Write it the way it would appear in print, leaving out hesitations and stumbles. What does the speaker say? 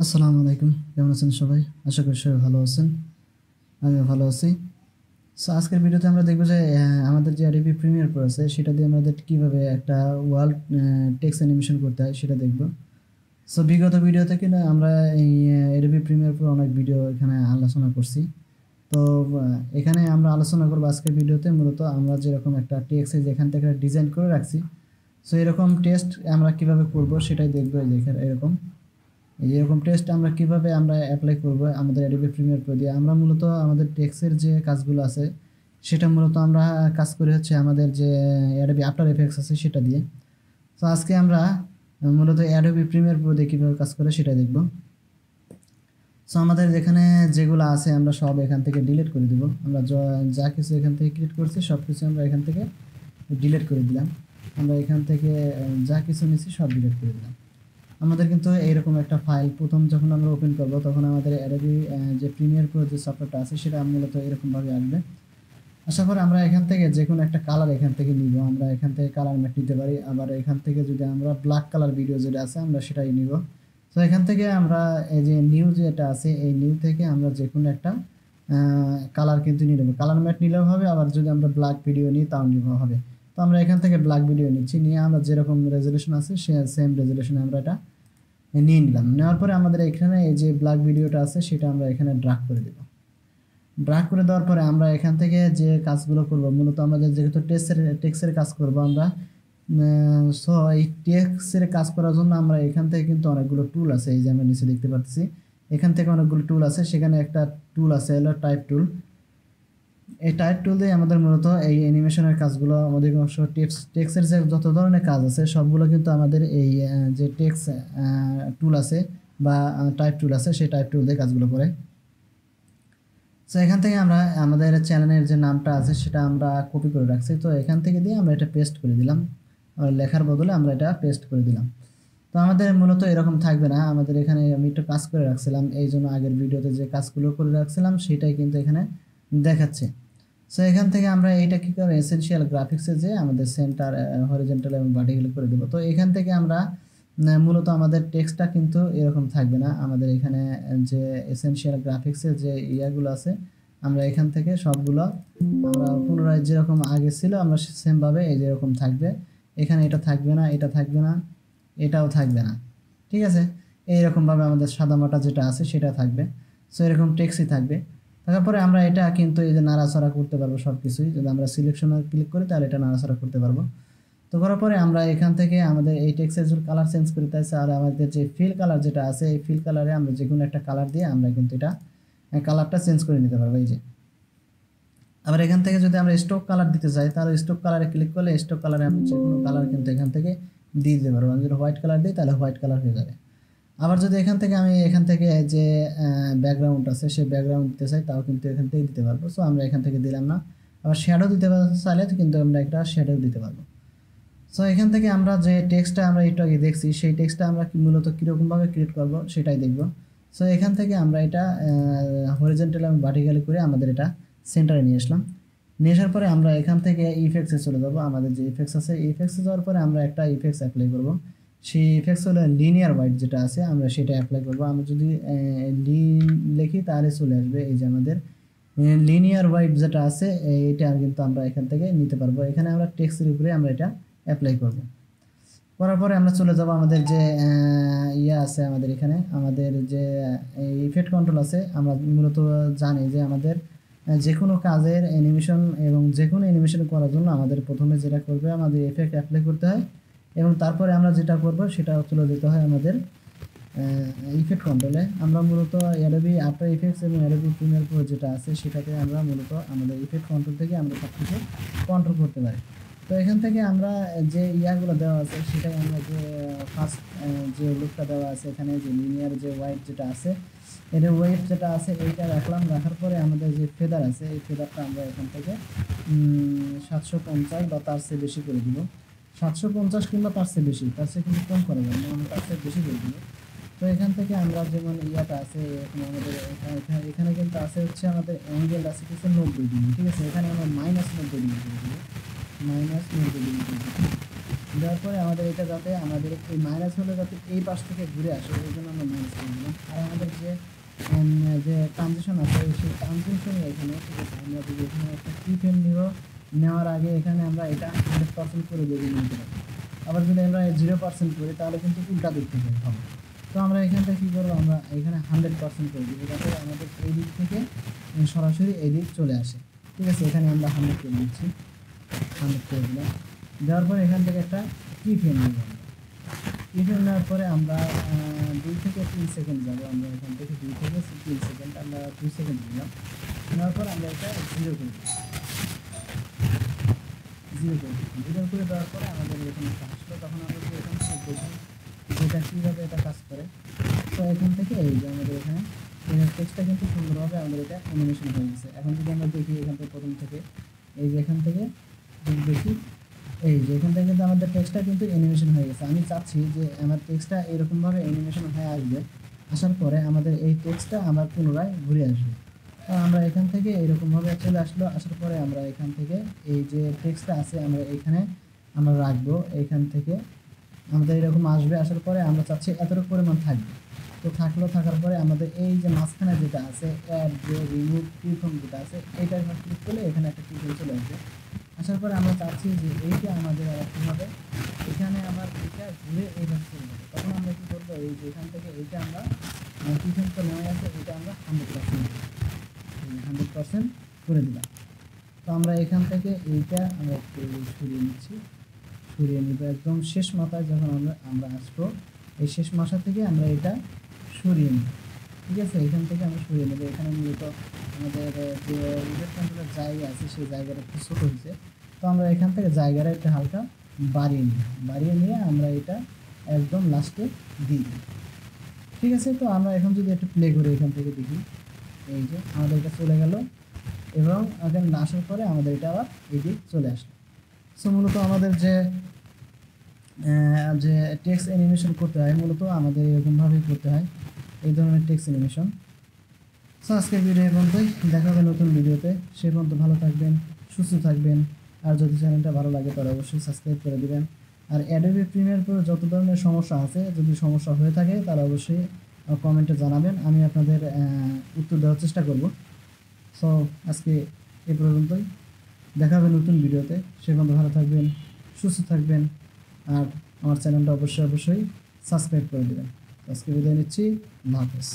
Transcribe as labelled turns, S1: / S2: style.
S1: আসসালামু আলাইকুম, কেমন আছেন সবাই? আশা করি সবাই ভালো আছেন। আমিও ভালো আছি। সো আজকের ভিডিওতে আমরা দেখব যে আমাদের যে Adobe Premiere Pro আছে সেটা দিয়ে আমাদের কিভাবে একটা ওয়ার্ল্ড টেক্সট অ্যানিমেশন করতে হয় সেটা দেখব। সো বিগত ভিডিওতে কিনা আমরা এই Adobe Premiere Pro অনেক ভিডিও এখানে আলোচনা করছি। তো এখানে আমরা আলোচনা করব আজকের ভিডিওতে মূলত আমরা যেরকম একটা টেক্সট যেখান থেকে ডিজাইন করে রাখছি। সো এরকম টেক্সট আমরা কিভাবে করব সেটাই দেখব। এই যে এরকম এরকম টেস্ট আমরা কিভাবে অ্যাপ্লাই করব আমাদের Adobe Premiere Pro দিয়ে। আমরা মূলত আমাদের টেক্সটের যে কাজগুলো আছে সেটা মূলত আমরা কাজ করি হচ্ছে আমাদের যে Adobe After Effects আছে সেটা দিয়ে। তো আজকে আমরা মূলত Adobe Premiere Pro দিয়ে কিভাবে কাজ করে সেটা দেখব। সো আমাদের যেখানে যেগুলো আছে আমরা সব এখান থেকে ডিলিট করে দিব। আমরা যা কিছু এখান থেকে ক্রিয়েট করছি সব কিছু আমরা এখান থেকে ডিলিট করে দিলাম। আমরা এখান থেকে যা কিছু নিছি সব ডিলিট করে দিলাম। আমাদের কিন্তু এইরকম একটা ফাইল প্রথম যখন আমরা ওপেন করব তখন আমাদের Adobe যে Premiere Pro যে সফটওয়্যারটা আছে সেটা মূলত এরকমভাবে আসবে। আসার পর আমরা এখান থেকে যে কোনো একটা কালার এখান থেকে নিব। আমরা এখান থেকে কালার ম্যাট নিতে পারি, আবার এখান থেকে যদি আমরা ব্ল্যাক কালার ভিডিও যেটা আছে আমরা সেটাই নিব। তো এখান থেকে আমরা এই যে নিউ যেটা আছে এই নিউ থেকে আমরা যে কোনো একটা কালার কিন্তু নিয়ে নেব। কালার ম্যাট নিলেও হবে, আবার যদি আমরা ব্ল্যাক ভিডিও নিই তাও নিলেও হবে। তো আমরা এখান থেকে ব্ল্যাক ভিডিও নিচ্ছি, নিয়ে আমরা যেরকম রেজলিউশন আছে সে সেম রেজলিউশনে আমরা এটা নিয়ে নিলাম। নেওয়ার পরে আমাদের এখানে এই যে ব্ল্যাক ভিডিওটা আছে সেটা আমরা এখানে ড্র্যাগ করে দেব। ড্র্যাগ করে দেওয়ার পরে আমরা এখান থেকে যে কাজগুলো করব মূলত আমাদের যেহেতু টেক্সটের কাজ করব আমরা, সো এই টেক্সটের কাজ করার জন্য আমরা এখান থেকে কিন্তু অনেকগুলো টুল আছে। এই যে আমরা নিচে দেখতে পাচ্ছি এখান থেকে অনেকগুলো টুল আছে। সেখানে একটা টুল আছে হলো টাইপ টুল। এই টাইপ টুল দিয়ে আমাদের মূলত এই অ্যানিমেশনের কাজগুলো আমাদের টেক্সটের যে যত ধরনের কাজ আছে সবগুলো কিন্তু আমাদের এই যে টেক্সট টুল আছে বা টাইপ টুল আছে সেই টাইপ টুল দিয়ে কাজগুলো করে। সো এখান থেকে আমরা আমাদের চ্যানেলের যে নামটা আছে সেটা আমরা কপি করে রাখছি। তো এখান থেকে দিয়ে আমরা এটা পেস্ট করে দিলাম, লেখার বদলে আমরা এটা পেস্ট করে দিলাম। তো আমাদের মূলত এরকম থাকবে না। আমাদের এখানে আমি একটু কাজ করে রাখছিলাম, এই জন্য আগের ভিডিওতে যে কাজগুলো করে রাখছিলাম সেটাই কিন্তু এখানে দেখাচ্ছে। সো এখান থেকে আমরা এইটা কী করে এসেনশিয়াল গ্রাফিক্সে যে আমাদের সেন্টার হরিজন্টাল এবং ভার্টিক্যাল করে দেবো। তো এখান থেকে আমরা মূলত আমাদের টেক্সটটা কিন্তু এরকম থাকবে না। আমাদের এখানে যে এসেনশিয়াল গ্রাফিক্সের যে ইয়াগুলো আছে আমরা এখান থেকে সবগুলো আমরা পুনরায় যেরকম আগে ছিল আমরা সেমভাবে এই যেরকম থাকবে। এখানে এটা থাকবে না, এটা থাকবে না, এটাও থাকবে না, ঠিক আছে। এইরকমভাবে আমাদের সাদামাটা যেটা আছে সেটা থাকবে। সো এরকম টেক্সটই থাকবে। তারপরে আমরা এটা কিন্তু এই যে নাড়াচাড়া করতে পারবো সব কিছুই। যদি আমরা সিলেকশনে ক্লিক করি তাহলে এটা নাড়াচাড়া করতে পারবো। তো করার পরে আমরা এখান থেকে আমাদের এই টেক্সটের কালার চেঞ্জ করতে আছে, আর আমাদের যে ফিল কালার যেটা আছে এই ফিল কালারে আমরা যে কোনো একটা কালার দিয়ে আমরা কিন্তু এটা কালারটা চেঞ্জ করে নিতে পারবো। এই যে আবার এখান থেকে যদি আমরা স্টক কালার দিতে চাই তাহলে স্টক কালারে ক্লিক করলে স্টক কালারে আমি যে কোনো কালার কিন্তু এখান থেকে দিয়ে দিতে পারবো। আমি যদি হোয়াইট কালার দিই তাহলে হোয়াইট কালার হয়ে যাবে। আবার যদি এখান থেকে আমি এখান থেকে যে ব্যাকগ্রাউন্ড আছে সেই ব্যাকগ্রাউন্ড দিতে চাই তাও কিন্তু এখান থেকে দিতে পারবো। সো আমরা এখান থেকে দিলাম না। আবার শ্যাডো দিতে চাইলে কিন্তু আমরা একটা শ্যাডো দিতে পারবো। সো এখান থেকে আমরা যে টেক্সটটা আমরা একটু আগে দেখছি সেই টেক্সটটা আমরা মূলত কীরকমভাবে ক্রিয়েট করবো সেটাই দেখব। সো এখান থেকে আমরা এটা হরিজন্টাল এবং ভার্টিক্যালি করে আমাদের এটা সেন্টারে নিয়ে আসলাম। নিয়ে আসার পরে আমরা এখান থেকে ইফেক্টসে চলে যাবো। আমাদের যে ইফেক্টস আছে ইফেক্টসে যাওয়ার পরে আমরা একটা ইফেক্টস অ্যাপ্লাই করব। সেই ইফেক্টস হলো লিনিয়ার হোয়াইট যেটা আছে আমরা সেটা অ্যাপ্লাই করবো। আমরা যদি লিখি তাহলে চলে আসবে এই যে আমাদের লিনিয়ার হোয়াইট যেটা আছে এইটা কিন্তু আমরা এখান থেকে নিতে পারবো। এখানে আমরা টেক্সটের উপরে আমরা এটা অ্যাপ্লাই করব। করার পরে আমরা চলে যাব আমাদের যে ইয়ে আছে আমাদের এখানে আমাদের যে ইফেক্ট কন্ট্রোল আছে। আমরা মূলত জানি যে আমাদের যে কোনো কাজের অ্যানিমেশন এবং যে কোনো অ্যানিমেশন করার জন্য আমাদের প্রথমে যেটা করবে আমাদের এফেক্ট অ্যাপ্লাই করতে হয় এবং তারপরে আমরা যেটা করব সেটা চলে যেতে হয় আমাদের ইফেক্ট কন্ট্রোলে। আমরা মূলত Adobe আফটার ইফেক্টস এবং Adobe Premiere Pro যেটা আছে সেটাতে আমরা মূলত আমাদের ইফেক্ট কন্ট্রোল থেকে আমরা সব কিছু কন্ট্রোল করতে পারি। তো এখান থেকে আমরা যে ইয়াগুলো দেওয়া আছে সেটাই আমরা যে ফার্স্ট যে লুকটা দেওয়া আছে এখানে যে লিনিয়ার যে হোয়াইট যেটা আছে এর ওয়েট যেটা আছে এইটা রাখলাম। রাখার পরে আমাদের যে ফেদার আছে এই ফেদারটা আমরা এখান থেকে 750 বা তার চেয়ে বেশি করে দিব। 750 কিংবা তার চেয়ে বেশি, তার চেয়ে কিন্তু কম করা যাবে না, আমরা তার চেয়ে বেশি করে দিব। তো এখান থেকে আমরা যেমন ইয়াটা আছে এখানে আমাদের এখানে কিন্তু আছে হচ্ছে আমাদের অ্যাঙ্গেল আছে কিছু 90 ডিগ্রি, ঠিক আছে। এখানে আমরা -90 ডিগ্রি করে দিব, -90 ডিগ্রি করে দিব। দেওয়ার পরে আমাদের এটা যাতে আমাদের এই মাইনাস হলে যাতে এই পাশ থেকে ঘুরে আসে এই জন্য আমরা মাইনাস করে দিলাম। আর আমাদের যে ট্রানজিশন আছে সেই ট্রানজিশন এখানে ঠিক আছে আমরা যদি এখানে একটা কি ফ্রেম নিব, নেওয়ার আগে এখানে আমরা এটা 100% করে দিয়ে নিতে পারি। আবার যদি আমরা 0% করি তাহলে কিন্তু উল্টা দিক থেকে হবে। তো আমরা এখান থেকে কী করবো, আমরা এখানে 100% করে দিব যাতে আমাদের এই দিক থেকে সরাসরি এই দিক চলে আসে। ঠিক আছে, এখানে আমরা 100 করে দিচ্ছি, 100 করে দিলাম। দেওয়ার পরে এখান থেকে একটা কি ফ্রেম নেব। কি ফ্রেম নেওয়ার পরে আমরা 2 থেকে 3 সেকেন্ড যাবো। আমরা এখান থেকে 2 থেকে 3 সেকেন্ড আমরা 2 সেকেন্ড দিলাম। নেওয়ার পর আমরা এটা 0 করে দিই, 0 করে দিই। 0 করে দেওয়ার পরে আমাদের এখানে আসলো, তখন আমরা যদি এখান থেকে দেখি যেটা কীভাবে এটা কাজ করে। তো এখান থেকে এই যে আমাদের এখানে টেক্সটটা কিন্তু সুন্দরভাবে আমাদের এটা অ্যানিমেশন হয়ে গেছে। এখন যদি আমরা দেখি এখান থেকে প্রথম থেকে এই যে এখান থেকে যদি দেখি এই যে এখান থেকে কিন্তু আমাদের টেক্সটটা কিন্তু অ্যানিমেশন হয়ে গেছে। আমি চাচ্ছি যে আমার টেক্সটটা এরকমভাবে অ্যানিমেশন হয়ে আসবে, আসার পরে আমাদের এই টেক্সটটা আবার পুনরায় ঘুরে আসবে। আমরা এখান থেকে এরকমভাবে চলে আসলো, আসার পরে আমরা এখান থেকে এই যে টেক্সটটা আছে আমরা এখানে আমরা রাখবো। এখান থেকে আমাদের এরকম আসবে, আসার পরে আমরা চাচ্ছি এতটুকু পরিমাণ থাকবে। তো থাকলো, থাকার পরে আমাদের এই যে মাঝখানে যেটা আছে অ্যাড যে রিমুভ কিফ্রেম যেটা আছে এইটার উপর ক্লিক করলে এখানে একটা কিফ্রেম চলে আসবে। আসার পরে আমরা চাচ্ছি যে এইটা আমাদের আর কী হবে, এখানে আমার এইটা ঘুরে এইভাবে চলে যাবে। তখন আমরা কী করবো, এই যে এখান থেকে এইটা আমরা কিফ্রেম তো নেওয়া আছে, এটা আমরা 100% করে দিলাম। তো আমরা এখান থেকে এইটা আমরা একটু সরিয়ে নিচ্ছি, সরিয়ে নিব একদম শেষ মাথায় যখন আমরা আসবো, এই শেষ মাথা থেকে আমরা এটা সরিয়ে নিব। ঠিক আছে, এখান থেকে আমরা সরিয়ে নেব। এখানে মূলত আমাদের যে রিডার কন্ট্রোলের জায়গা আছে সেই জায়গাটা একটু ছোটো হয়েছে। তো আমরা এখান থেকে জায়গাটা একটু হালকা বাড়িয়ে নিয়ে আমরা এটা একদম লাস্টে দিই। ঠিক আছে, তো আমরা এখন যদি একটু প্লে করে এখান থেকে দেখি, এই যে আমাদের এটা চলে গেল এবং এখানে আসার পরে আমাদের এটা আবার এদিক চলে আসলো। সো মূলত আমাদের যে যে টেক্সট অ্যানিমেশন করতে হয় মূলত আমাদের এরকমভাবেই করতে হয়, এই ধরনের টেক্সট অ্যানিমেশন। সো আজকের ভিডিও এই পর্যন্তই, দেখা হবে নতুন ভিডিওতে। সে পর্যন্ত ভালো থাকবেন, সুস্থ থাকবেন। আর যদি চ্যানেলটা ভালো লাগে তাহলে অবশ্যই সাবস্ক্রাইব করে দিবেন। আর অ্যাডোবি প্রিমিয়ার প্রো যত ধরনের সমস্যা আছে, যদি সমস্যা হয়ে থাকে তাহলে অবশ্যই কমেন্টে জানাবেন, আমি আপনাদের উত্তর দেওয়ার চেষ্টা করব। সো আজকে এ পর্যন্তই, দেখা হবে নতুন ভিডিওতে। সে পর্যন্ত ভালো থাকবেন, সুস্থ থাকবেন। আর আমার চ্যানেলটা অবশ্যই সাবস্ক্রাইব করে দেবেন। আজকে বিদায় নিচ্ছি, আল্লাহ হাফেজ।